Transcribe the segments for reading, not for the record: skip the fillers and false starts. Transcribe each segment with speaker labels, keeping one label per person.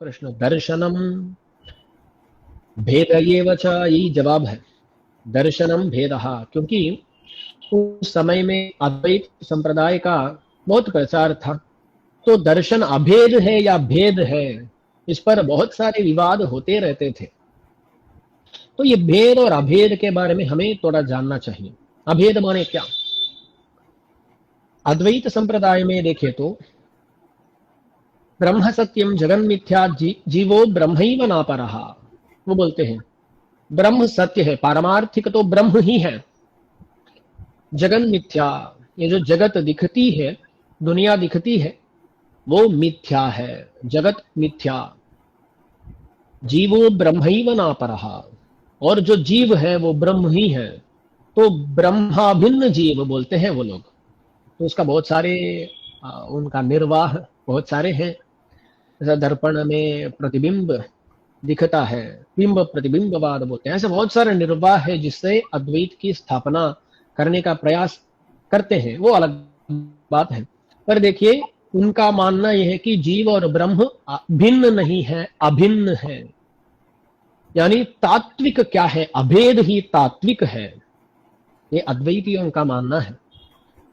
Speaker 1: कृष्ण दर्शनम भेद एव च, यही जवाब है। दर्शनम भेदः, क्योंकि उस समय में अद्वैत संप्रदाय का बहुत प्रचार था। तो दर्शन अभेद है या भेद है, इस पर बहुत सारे विवाद होते रहते थे। तो ये भेद और अभेद के बारे में हमें थोड़ा जानना चाहिए। अभेद माने क्या? अद्वैत संप्रदाय में देखें तो ब्रह्म सत्यम जगन मिथ्या जीवो ब्रह्मैव नापरः, वो बोलते हैं ब्रह्म सत्य है, पारमार्थिक तो ब्रह्म ही है। जगन मिथ्या, ये जो जगत दिखती है, दुनिया दिखती है, वो मिथ्या है, जगत मिथ्या। जीवो ब्रह्मैव नापरः, और जो जीव है वो ब्रह्म ही है। तो ब्रह्माभिन्न जीव बोलते हैं वो लोग। तो उसका बहुत सारे उनका निर्वाह बहुत सारे हैं। जैसा दर्पण में प्रतिबिंब दिखता है, बिंब प्रतिबिंबवाद बोलते हैं। ऐसे बहुत सारे निर्वाह है जिससे अद्वैत की स्थापना करने का प्रयास करते हैं, वो अलग बात है। पर देखिए, उनका मानना यह है कि जीव और ब्रह्म भिन्न नहीं है, अभिन्न है। यानी तात्विक क्या है? अभेद ही तात्विक है, ये अद्वैतियों का मानना है।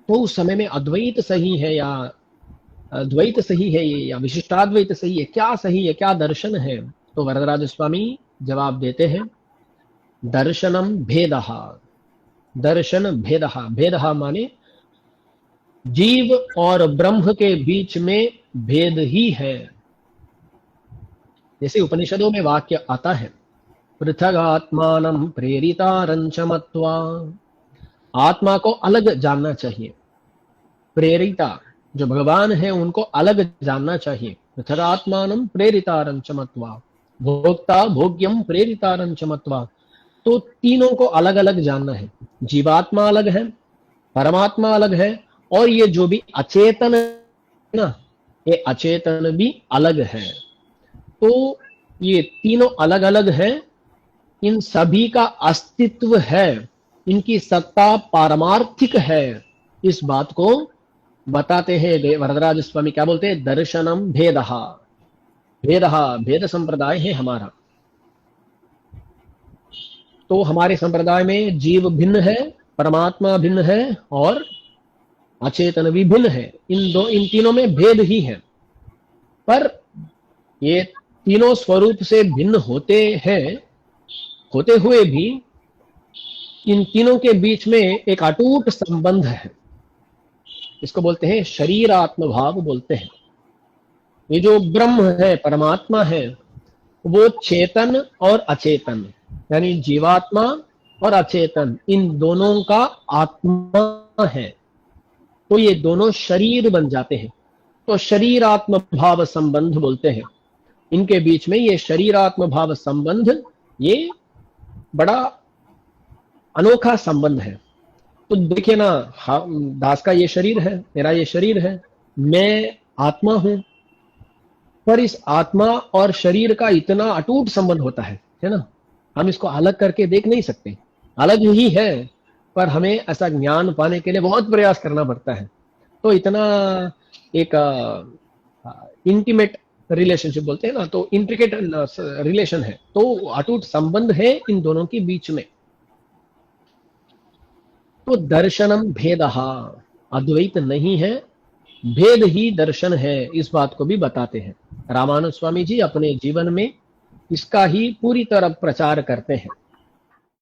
Speaker 1: तो उस समय में अद्वैत सही है या द्वैत सही है या विशिष्टाद्वैत सही है, क्या सही है, क्या दर्शन है? तो वरदराज स्वामी जवाब देते हैं दर्शनम भेदः। दर्शन भेदः, भेदः माने जीव और ब्रह्म के बीच में भेद ही है। जैसे उपनिषदों में वाक्य आता है पृथगात्मानं प्रेरितारंच मत्वा, आत्मा को अलग जानना चाहिए। प्रेरिता जो भगवान है उनको अलग जानना चाहिए। पृथगात्मानं प्रेरितारंच मत्वा, भोक्ता भोग्यम प्रेरितारंच मत्वा। तो तीनों को अलग अलग जानना है। जीवात्मा अलग है, परमात्मा अलग है, और ये जो भी अचेतन है ना, ये अचेतन भी अलग है। तो ये तीनों अलग अलग है, इन सभी का अस्तित्व है, इनकी सत्ता पारमार्थिक है। इस बात को बताते हैं वरदराज स्वामी। क्या बोलते हैं? दर्शनम भेदः। भेदः, भेद संप्रदाय है हमारा। तो हमारे संप्रदाय में जीव भिन्न है, परमात्मा भिन्न है, और अचेतन भी भिन्न है। इन तीनों में भेद ही है। पर ये तीनों स्वरूप से भिन्न होते हैं, होते हुए भी इन तीनों के बीच में एक अटूट संबंध है। इसको बोलते हैं शरीर आत्म भाव बोलते हैं। ये जो ब्रह्म है, परमात्मा है, वो चेतन और अचेतन, यानी जीवात्मा और अचेतन, इन दोनों का आत्मा है। तो ये दोनों शरीर बन जाते हैं। तो शरीर आत्म भाव संबंध बोलते हैं। इनके बीच में ये शरीर आत्म भाव संबंध, ये बड़ा अनोखा संबंध है। तो देखिए ना, दास का ये शरीर है, मेरा ये शरीर है, मैं आत्मा हूं। पर इस आत्मा और शरीर का इतना अटूट संबंध होता है ना, हम इसको अलग करके देख नहीं सकते। अलग ही है, पर हमें ऐसा ज्ञान पाने के लिए बहुत प्रयास करना पड़ता है। तो इतना एक इंटीमेट रिलेशनशिप बोलते हैं ना, तो इंट्रिकेट रिलेशन है, तो अटूट संबंध है इन दोनों के बीच में। तो दर्शनम भेदः, अद्वैत नहीं है, भेद ही दर्शन है, इस बात को भी बताते हैं। रामानुज स्वामी जी अपने जीवन में इसका ही पूरी तरह प्रचार करते हैं।